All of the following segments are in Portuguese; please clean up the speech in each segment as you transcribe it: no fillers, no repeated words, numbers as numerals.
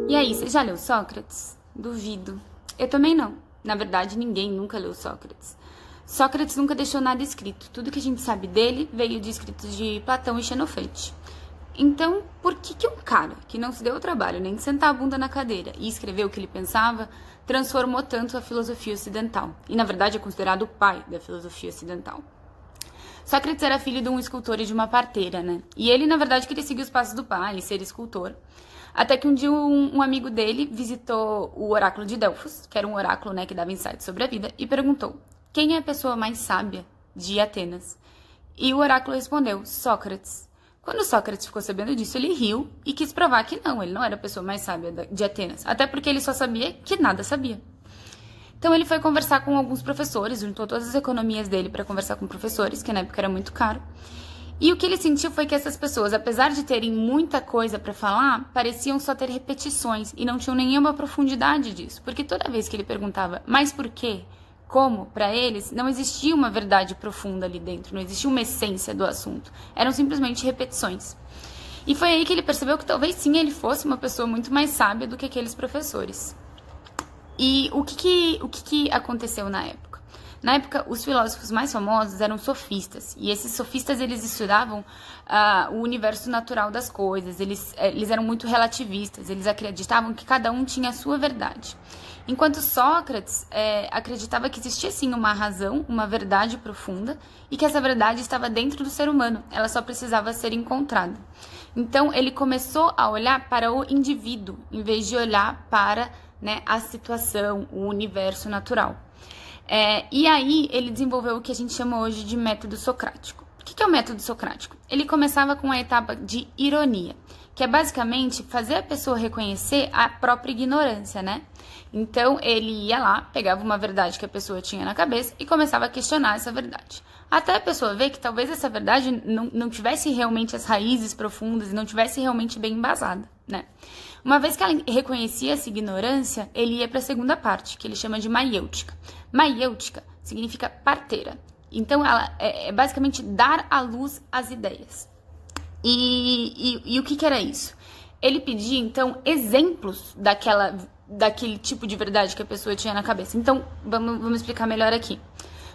E aí, você já leu Sócrates? Duvido. Eu também não. Na verdade, ninguém nunca leu Sócrates. Sócrates nunca deixou nada escrito. Tudo que a gente sabe dele veio de escritos de Platão e Xenofante. Então, por que um cara que não se deu o trabalho nem de sentar a bunda na cadeira e escrever o que ele pensava, transformou tanto a filosofia ocidental? E, na verdade, é considerado o pai da filosofia ocidental. Sócrates era filho de um escultor e de uma parteira, né? E ele, na verdade, queria seguir os passos do pai, ser escultor. Até que um dia um amigo dele visitou o oráculo de Delfos, que era um oráculo, né, que dava insights sobre a vida, e perguntou: quem é a pessoa mais sábia de Atenas? E o oráculo respondeu: Sócrates. Quando Sócrates ficou sabendo disso, ele riu e quis provar que ele não era a pessoa mais sábia de Atenas, até porque ele só sabia que nada sabia. Então ele foi conversar com alguns professores, juntou todas as economias dele para conversar com professores, que na época era muito caro. E o que ele sentiu foi que essas pessoas, apesar de terem muita coisa para falar, pareciam só ter repetições e não tinham nenhuma profundidade disso. Porque toda vez que ele perguntava, mas por quê? Como? Para eles, não existia uma verdade profunda ali dentro, não existia uma essência do assunto. Eram simplesmente repetições. E foi aí que ele percebeu que talvez sim ele fosse uma pessoa muito mais sábia do que aqueles professores. E o que aconteceu na época? Na época, os filósofos mais famosos eram sofistas, e esses sofistas, eles estudavam o universo natural das coisas, eles eram muito relativistas, eles acreditavam que cada um tinha a sua verdade. Enquanto Sócrates acreditava que existia sim uma razão, uma verdade profunda, e que essa verdade estava dentro do ser humano, ela só precisava ser encontrada. Então, ele começou a olhar para o indivíduo, em vez de olhar para, né, a situação, o universo natural. E aí ele desenvolveu o que a gente chama hoje de método socrático. O que é o método socrático? Ele começava com a etapa de ironia, que é basicamente fazer a pessoa reconhecer a própria ignorância, né? Então ele ia lá, pegava uma verdade que a pessoa tinha na cabeça e começava a questionar essa verdade. Até a pessoa ver que talvez essa verdade não tivesse realmente as raízes profundas e não tivesse realmente bem embasada, né? Uma vez que ela reconhecia essa ignorância, ele ia para a segunda parte, que ele chama de maiêutica. Maiêutica significa parteira. Então, ela é basicamente dar à luz as ideias. E o que era isso? Ele pedia, então, exemplos daquele tipo de verdade que a pessoa tinha na cabeça. Então, vamos explicar melhor aqui.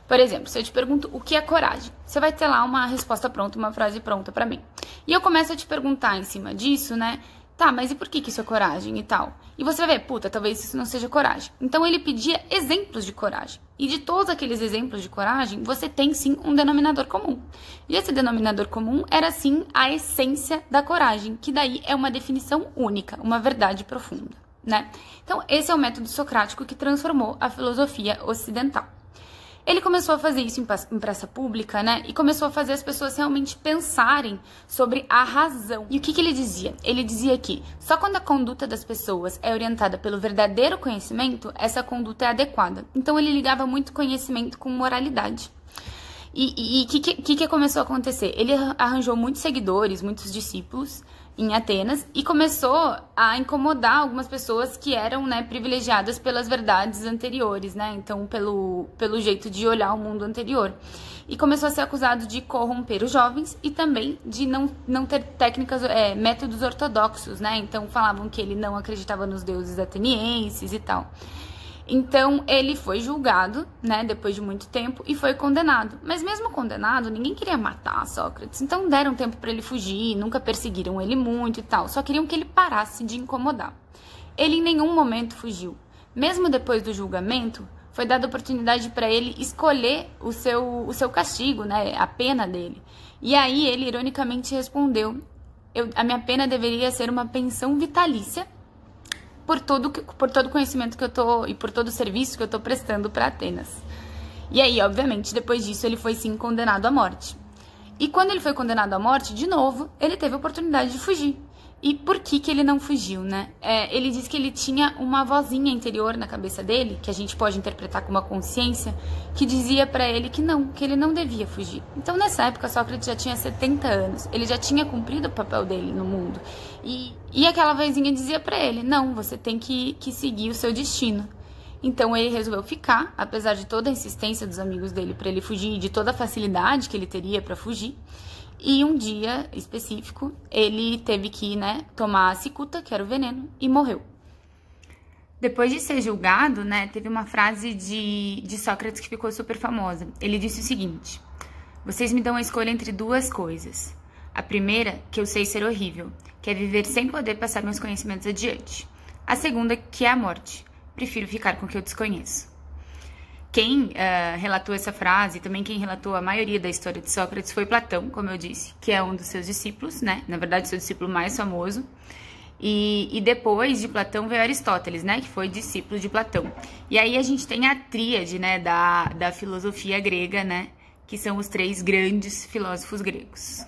Por exemplo, se eu te pergunto o que é coragem, você vai ter lá uma resposta pronta, uma frase pronta para mim. E eu começo a te perguntar em cima disso, né? Tá, mas e por que isso é coragem e tal? E você vai ver, puta, talvez isso não seja coragem. Então ele pedia exemplos de coragem. E de todos aqueles exemplos de coragem, você tem sim um denominador comum. E esse denominador comum era sim a essência da coragem, que daí é uma definição única, uma verdade profunda, né? Então esse é o método socrático que transformou a filosofia ocidental. Ele começou a fazer isso em praça pública, né? E começou a fazer as pessoas realmente pensarem sobre a razão. E o que ele dizia? Ele dizia que só quando a conduta das pessoas é orientada pelo verdadeiro conhecimento, essa conduta é adequada. Então ele ligava muito conhecimento com moralidade. E o que começou a acontecer? Ele arranjou muitos seguidores, muitos discípulos em Atenas e começou a incomodar algumas pessoas que eram, né, privilegiadas pelas verdades anteriores, né? Então, pelo jeito de olhar o mundo anterior. E começou a ser acusado de corromper os jovens e também de não ter métodos ortodoxos, né? Então, falavam que ele não acreditava nos deuses atenienses e tal. Então, ele foi julgado, né, depois de muito tempo, e foi condenado. Mas mesmo condenado, ninguém queria matar Sócrates. Então, deram tempo para ele fugir, nunca perseguiram ele muito e tal. Só queriam que ele parasse de incomodar. Ele em nenhum momento fugiu. Mesmo depois do julgamento, foi dada oportunidade para ele escolher o seu castigo, né, a pena dele. E aí, ele ironicamente respondeu: a minha pena deveria ser uma pensão vitalícia, por todo o conhecimento que eu tô e por todo o serviço que eu tô prestando para Atenas. E aí, obviamente, depois disso, ele foi sim condenado à morte. E quando ele foi condenado à morte, de novo, ele teve a oportunidade de fugir. E por que ele não fugiu, né? Ele diz que ele tinha uma vozinha interior na cabeça dele, que a gente pode interpretar como uma consciência, que dizia pra ele que ele não devia fugir. Então, nessa época, Sócrates já tinha 70 anos, ele já tinha cumprido o papel dele no mundo. E aquela vozinha dizia pra ele: não, você tem que seguir o seu destino. Então, ele resolveu ficar, apesar de toda a insistência dos amigos dele pra ele fugir, de toda a facilidade que ele teria pra fugir. E um dia específico, ele teve que, né, tomar a cicuta, que era o veneno, e morreu. Depois de ser julgado, né, teve uma frase de Sócrates que ficou super famosa. Ele disse o seguinte: vocês me dão a escolha entre duas coisas. A primeira, que eu sei ser horrível, que é viver sem poder passar meus conhecimentos adiante. A segunda, que é a morte. Prefiro ficar com o que eu desconheço. Quem relatou essa frase, também quem relatou a maioria da história de Sócrates foi Platão, como eu disse, que é um dos seus discípulos, né? Na verdade, seu discípulo mais famoso. E depois de Platão veio Aristóteles, né? Que foi discípulo de Platão. E aí a gente tem a tríade, né? Da filosofia grega, né? Que são os três grandes filósofos gregos.